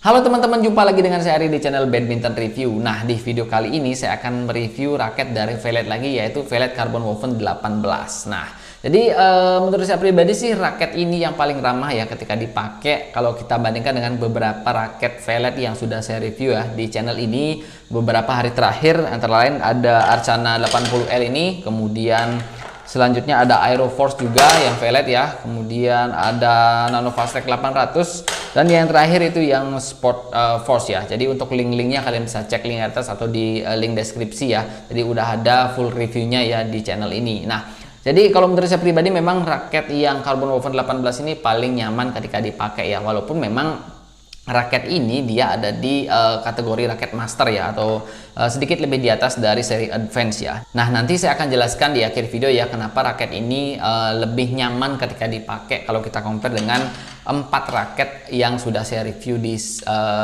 Halo teman-teman, jumpa lagi dengan saya Ari di channel Badminton Review. Nah, di video kali ini saya akan mereview raket dari Velet lagi, yaitu Velet Carbon Woven 18. Nah, jadi menurut saya pribadi sih raket ini yang paling ramah ya ketika dipakai kalau kita bandingkan dengan beberapa raket Velet yang sudah saya review ya di channel ini beberapa hari terakhir. Antara lain ada Arcana 80L ini, kemudian selanjutnya ada Aeroforce juga yang Velet ya, kemudian ada Nano Fast Track 800, dan yang terakhir itu yang Sport Force ya. Jadi untuk link-linknya kalian bisa cek link atas atau di link deskripsi ya. Jadi udah ada full reviewnya ya di channel ini. Nah, jadi kalau menurut saya pribadi memang raket yang Carbon Woven 18 ini paling nyaman ketika dipakai ya, walaupun memang raket ini dia ada di kategori raket master ya, atau sedikit lebih di atas dari seri advance ya. Nah, nanti saya akan jelaskan di akhir video ya kenapa raket ini lebih nyaman ketika dipakai kalau kita compare dengan 4 raket yang sudah saya review di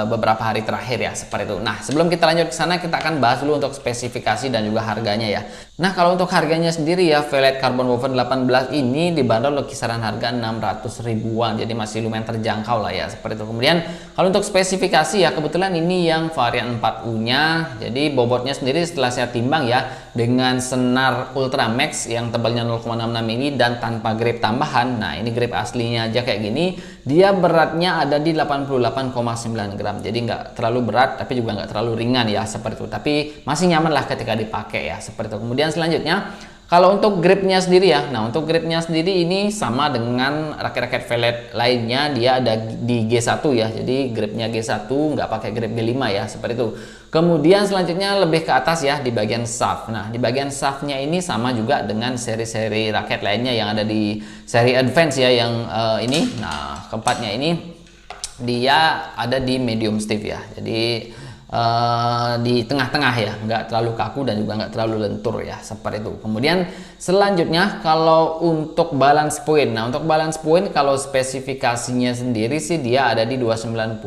beberapa hari terakhir ya, seperti itu. Nah, sebelum kita lanjut ke sana, kita akan bahas dulu untuk spesifikasi dan juga harganya ya. Nah, kalau untuk harganya sendiri ya, Velet Carbon Woven 18 ini dibanderol kisaran harga 600 ribuan, jadi masih lumayan terjangkau lah ya, seperti itu. Kemudian kalau untuk spesifikasi ya, kebetulan ini yang varian 4U-nya. Jadi bobotnya sendiri setelah saya timbang ya, dengan senar Ultra Max yang tebalnya 0,66 mm dan tanpa grip tambahan. Nah, ini grip aslinya aja kayak gini. Dia beratnya ada di 88,9 gram. Jadi nggak terlalu berat, tapi juga nggak terlalu ringan ya, seperti itu. Tapi masih nyaman lah ketika dipakai ya, seperti itu. Kemudian selanjutnya, kalau untuk gripnya sendiri ya, nah untuk gripnya sendiri ini sama dengan raket-raket Velet lainnya, dia ada di G1 ya, jadi gripnya G1, nggak pakai grip G5 ya, seperti itu. Kemudian selanjutnya lebih ke atas ya, di bagian shaft. Nah, di bagian shaftnya ini sama juga dengan seri-seri raket lainnya yang ada di seri advance ya, yang ini. Nah, keempatnya ini dia ada di medium stiff ya, jadi di tengah-tengah ya, nggak terlalu kaku dan juga nggak terlalu lentur ya, seperti itu. Kemudian selanjutnya kalau untuk balance point, nah untuk balance point kalau spesifikasinya sendiri sih dia ada di 290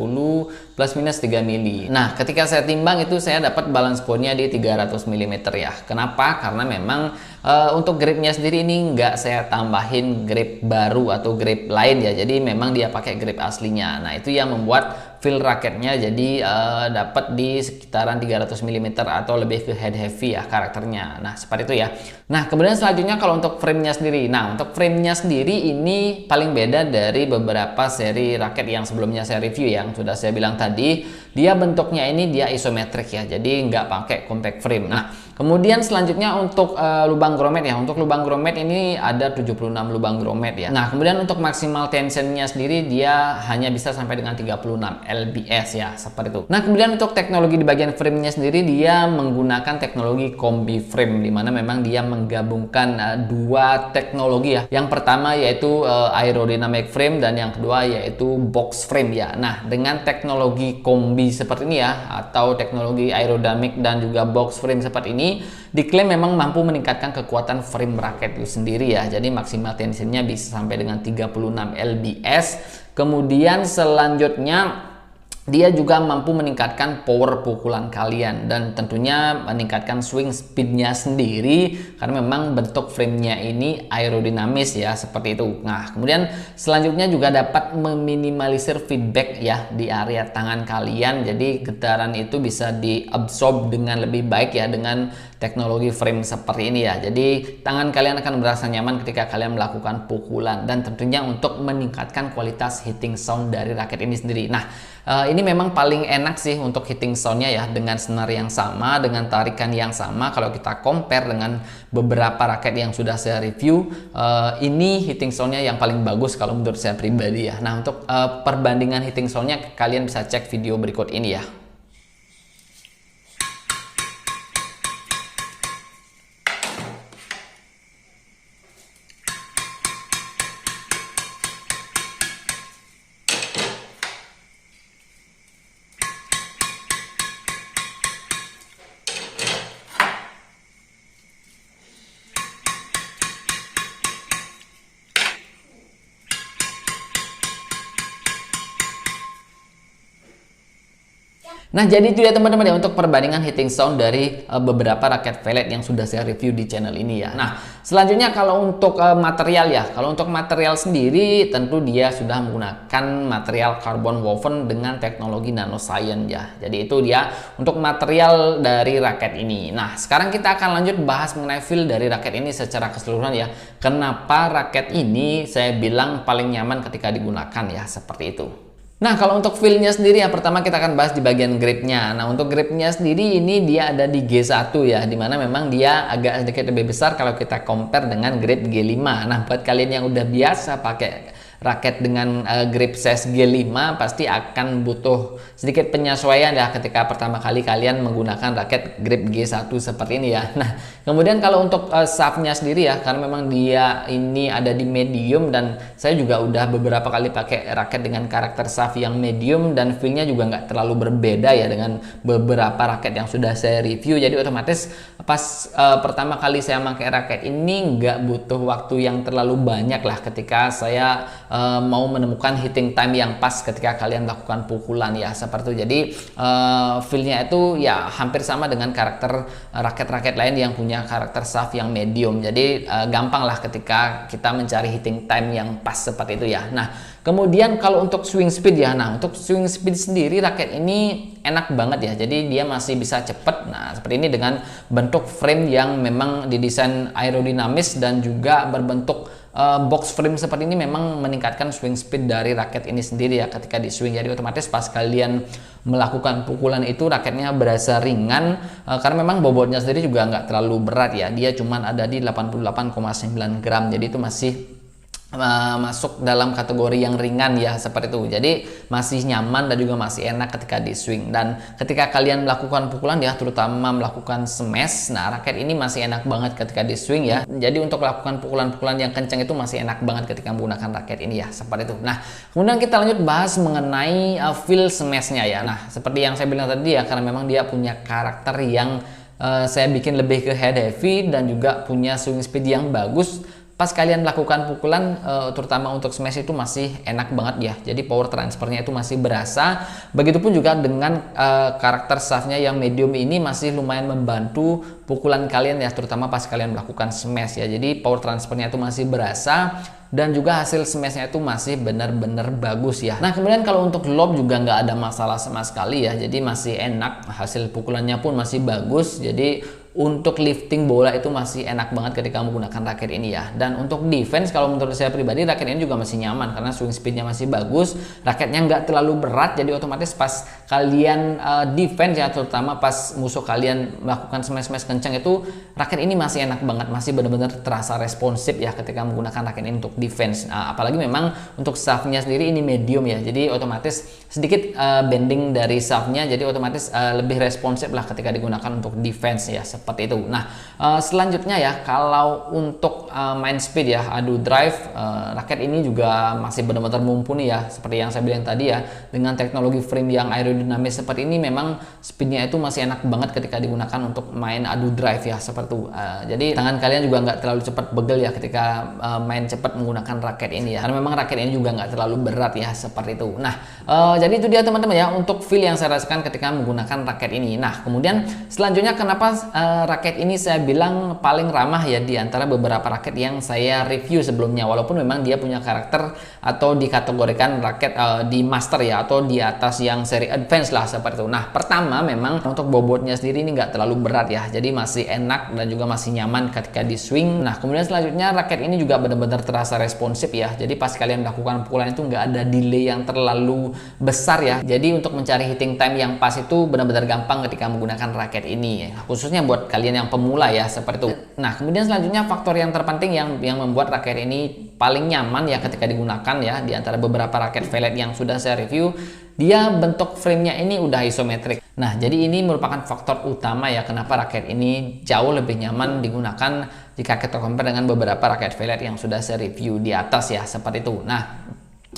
plus minus 3 mili. Nah, ketika saya timbang itu saya dapat balance pointnya di 300 mm ya. Kenapa? Karena memang untuk gripnya sendiri ini nggak saya tambahin grip baru atau grip lain ya, jadi memang dia pakai grip aslinya. Nah, itu yang membuat feel raketnya jadi dapat di sekitaran 300 mm atau lebih ke head heavy ya karakternya. Nah, seperti itu ya. Nah, kemudian selanjutnya kalau untuk framenya sendiri. Nah, untuk framenya sendiri ini paling beda dari beberapa seri raket yang sebelumnya saya review yang sudah saya bilang tadi. Dia bentuknya ini dia isometrik ya, jadi nggak pakai compact frame. Nah, kemudian selanjutnya untuk lubang grommet ya. Untuk lubang grommet ini ada 76 lubang grommet ya. Nah, kemudian untuk maksimal tensionnya sendiri dia hanya bisa sampai dengan 36 lbs ya, seperti itu. Nah, kemudian untuk teknologi di bagian framenya sendiri dia menggunakan teknologi kombi frame, dimana memang dia menggabungkan dua teknologi ya. Yang pertama yaitu aerodynamic frame dan yang kedua yaitu box frame ya. Nah, dengan teknologi kombi seperti ini ya, atau teknologi aerodynamic dan juga box frame seperti ini, diklaim memang mampu meningkatkan kekuatan frame raket itu sendiri ya. Jadi maksimal tensionnya bisa sampai dengan 36 lbs. Kemudian selanjutnya dia juga mampu meningkatkan power pukulan kalian dan tentunya meningkatkan swing speednya sendiri karena memang bentuk framenya ini aerodinamis ya, seperti itu. Nah, kemudian selanjutnya juga dapat meminimalisir feedback ya di area tangan kalian, jadi getaran itu bisa diabsorb dengan lebih baik ya dengan teknologi frame seperti ini ya. Jadi tangan kalian akan merasa nyaman ketika kalian melakukan pukulan dan tentunya untuk meningkatkan kualitas hitting sound dari raket ini sendiri. Nah, ini memang paling enak sih untuk hitting soundnya ya, dengan senar yang sama, dengan tarikan yang sama. Kalau kita compare dengan beberapa raket yang sudah saya review, ini hitting soundnya yang paling bagus kalau menurut saya pribadi ya. Nah, untuk perbandingan hitting soundnya kalian bisa cek video berikut ini ya. Nah, jadi itu ya teman-teman ya untuk perbandingan heating sound dari beberapa raket velg yang sudah saya review di channel ini ya. Nah, selanjutnya kalau untuk material ya, kalau untuk material sendiri tentu dia sudah menggunakan material carbon woven dengan teknologi nanoscience ya. Jadi itu dia untuk material dari raket ini. Nah, sekarang kita akan lanjut bahas mengenai feel dari raket ini secara keseluruhan ya. Kenapa raket ini saya bilang paling nyaman ketika digunakan ya, seperti itu. Nah, kalau untuk feel-nya sendiri ya, pertama kita akan bahas di bagian gripnya. Nah, untuk gripnya sendiri ini dia ada di G1 ya, dimana memang dia agak sedikit lebih besar kalau kita compare dengan grip G5. Nah, buat kalian yang udah biasa pakai raket dengan grip size G5 pasti akan butuh sedikit penyesuaian ya ketika pertama kali kalian menggunakan raket grip G1 seperti ini ya. Nah, kemudian kalau untuk shaftnya sendiri ya, karena memang dia ini ada di medium dan saya juga udah beberapa kali pakai raket dengan karakter shaft yang medium dan feel-nya juga nggak terlalu berbeda ya dengan beberapa raket yang sudah saya review. Jadi otomatis pas pertama kali saya pakai raket ini nggak butuh waktu yang terlalu banyak lah ketika saya mau menemukan heating time yang pas ketika kalian melakukan pukulan ya, seperti itu. Jadi feel-nya itu ya hampir sama dengan karakter raket-raket lain yang punya karakter shaft yang medium. Jadi gampang lah ketika kita mencari heating time yang pas seperti itu ya. Nah, kemudian kalau untuk swing speed ya, nah untuk swing speed sendiri raket ini enak banget ya. Jadi dia masih bisa cepet. Nah, seperti ini dengan bentuk frame yang memang didesain aerodinamis dan juga berbentuk box frame seperti ini memang meningkatkan swing speed dari raket ini sendiri ya ketika di swing. Jadi otomatis pas kalian melakukan pukulan itu raketnya berasa ringan karena memang bobotnya sendiri juga nggak terlalu berat ya. Dia cuman ada di 88,9 gram. Jadi itu masih masuk dalam kategori yang ringan ya, seperti itu. Jadi masih nyaman dan juga masih enak ketika di swing. Dan ketika kalian melakukan pukulan ya, terutama melakukan smash, nah raket ini masih enak banget ketika di swing ya. Jadi untuk melakukan pukulan-pukulan yang kencang itu masih enak banget ketika menggunakan raket ini ya, seperti itu. Nah, kemudian kita lanjut bahas mengenai feel smashnya ya. Nah, seperti yang saya bilang tadi ya, karena memang dia punya karakter yang saya bikin lebih ke head heavy dan juga punya swing speed yang bagus. Pas kalian melakukan pukulan terutama untuk smash itu masih enak banget ya. Jadi power transfernya itu masih berasa. Begitupun juga dengan karakter shaftnya yang medium ini masih lumayan membantu pukulan kalian ya, terutama pas kalian melakukan smash ya. Jadi power transfernya itu masih berasa dan juga hasil smashnya itu masih benar-benar bagus ya. Nah, kemudian kalau untuk lob juga nggak ada masalah sama sekali ya. Jadi masih enak, hasil pukulannya pun masih bagus. Jadi untuk lifting bola itu masih enak banget ketika menggunakan raket ini ya. Dan untuk defense kalau menurut saya pribadi raket ini juga masih nyaman karena swing speednya masih bagus, raketnya nggak terlalu berat. Jadi otomatis pas kalian defense ya, terutama pas musuh kalian melakukan smash-smash kencang itu, raket ini masih enak banget, masih benar-benar terasa responsif ya ketika menggunakan raket ini untuk defense. Nah, apalagi memang untuk shaftnya sendiri ini medium ya, jadi otomatis sedikit bending dari shaftnya, jadi otomatis lebih responsif lah ketika digunakan untuk defense ya, seperti itu. Nah, selanjutnya ya, kalau untuk main speed ya, adu drive, raket ini juga masih benar-benar mumpuni ya, seperti yang saya bilang tadi ya, dengan teknologi frame yang aerodinamis seperti ini memang speednya itu masih enak banget ketika digunakan untuk main adu drive ya, seperti itu. Jadi tangan kalian juga nggak terlalu cepat begel ya ketika main cepat menggunakan raket ini ya, karena memang raket ini juga nggak terlalu berat ya, seperti itu. Nah, jadi itu dia teman-teman ya untuk feel yang saya rasakan ketika menggunakan raket ini. Nah, kemudian selanjutnya kenapa raket ini saya bilang paling ramah ya di antara beberapa raket yang saya review sebelumnya, walaupun memang dia punya karakter atau dikategorikan raket di master ya, atau di atas yang seri advance lah, seperti itu. Nah, pertama memang untuk bobotnya sendiri ini nggak terlalu berat ya, jadi masih enak dan juga masih nyaman ketika di swing. Nah, kemudian selanjutnya raket ini juga benar-benar terasa responsif ya, jadi pas kalian melakukan pukulan itu nggak ada delay yang terlalu besar ya. Jadi untuk mencari hitting time yang pas itu benar-benar gampang ketika menggunakan raket ini ya, khususnya buat kalian yang pemula ya, seperti itu. Nah, kemudian selanjutnya faktor yang terpenting yang membuat raket ini paling nyaman ya ketika digunakan ya, di antara beberapa raket velg yang sudah saya review, dia bentuk framenya ini udah isometrik. Nah, jadi ini merupakan faktor utama ya kenapa raket ini jauh lebih nyaman digunakan jika kita compare dengan beberapa raket velg yang sudah saya review di atas ya, seperti itu. Nah,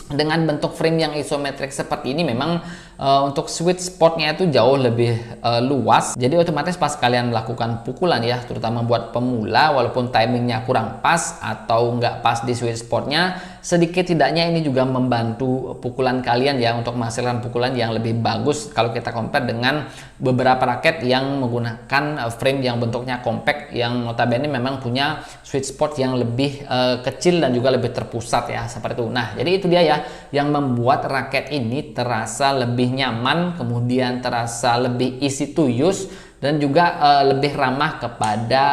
dengan bentuk frame yang isometrik seperti ini memang untuk sweet spotnya itu jauh lebih luas. Jadi otomatis pas kalian melakukan pukulan ya, terutama buat pemula, walaupun timingnya kurang pas atau nggak pas di sweet spotnya, sedikit tidaknya ini juga membantu pukulan kalian ya untuk menghasilkan pukulan yang lebih bagus kalau kita compare dengan beberapa raket yang menggunakan frame yang bentuknya compact, yang notabene memang punya sweet spot yang lebih kecil dan juga lebih terpusat ya, seperti itu. Nah, jadi itu dia ya yang membuat raket ini terasa lebih nyaman, kemudian terasa lebih easy to use, dan juga lebih ramah kepada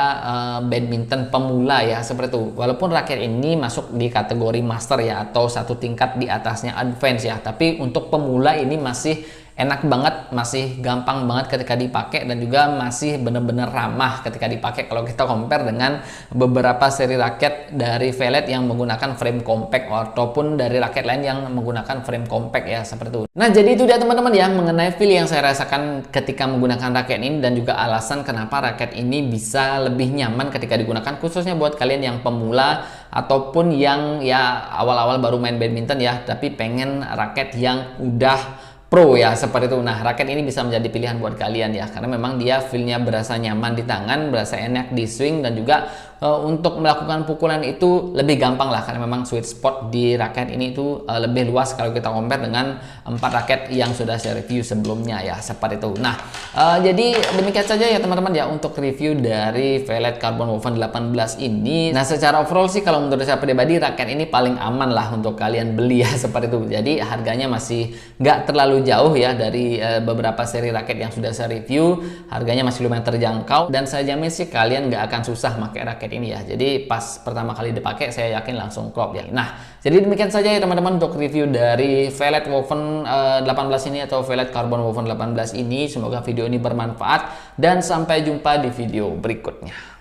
badminton pemula ya, seperti itu. Walaupun raket ini masuk di kategori master ya, atau satu tingkat di atasnya advance ya, tapi untuk pemula ini masih enak banget, masih gampang banget ketika dipakai, dan juga masih benar-benar ramah ketika dipakai kalau kita compare dengan beberapa seri raket dari Velet yang menggunakan frame compact ataupun dari raket lain yang menggunakan frame compact ya, seperti itu. Nah, jadi itu dia teman-teman ya mengenai feel yang saya rasakan ketika menggunakan raket ini, dan juga alasan kenapa raket ini bisa lebih nyaman ketika digunakan, khususnya buat kalian yang pemula ataupun yang ya awal-awal baru main badminton ya, tapi pengen raket yang udah pro ya, seperti itu. Nah, raket ini bisa menjadi pilihan buat kalian ya, karena memang dia feel-nya berasa nyaman di tangan, berasa enak di swing, dan juga untuk melakukan pukulan itu lebih gampang lah, karena memang sweet spot di raket ini itu lebih luas kalau kita compare dengan 4 raket yang sudah saya review sebelumnya ya, seperti itu. Nah, jadi demikian saja ya teman-teman ya untuk review dari Velet Carbon Woven 18 ini. Nah, secara overall sih kalau menurut saya pribadi raket ini paling aman lah untuk kalian beli ya, seperti itu. Jadi harganya masih nggak terlalu jauh ya dari beberapa seri raket yang sudah saya review. Harganya masih lumayan terjangkau, dan saya jamin sih kalian nggak akan susah pakai raket ini ya. Jadi pas pertama kali dipakai saya yakin langsung klop ya. Nah, jadi demikian saja ya teman-teman untuk review dari Velet Woven 18 ini, atau Velet Carbon Woven 18 ini. Semoga video ini bermanfaat, dan sampai jumpa di video berikutnya.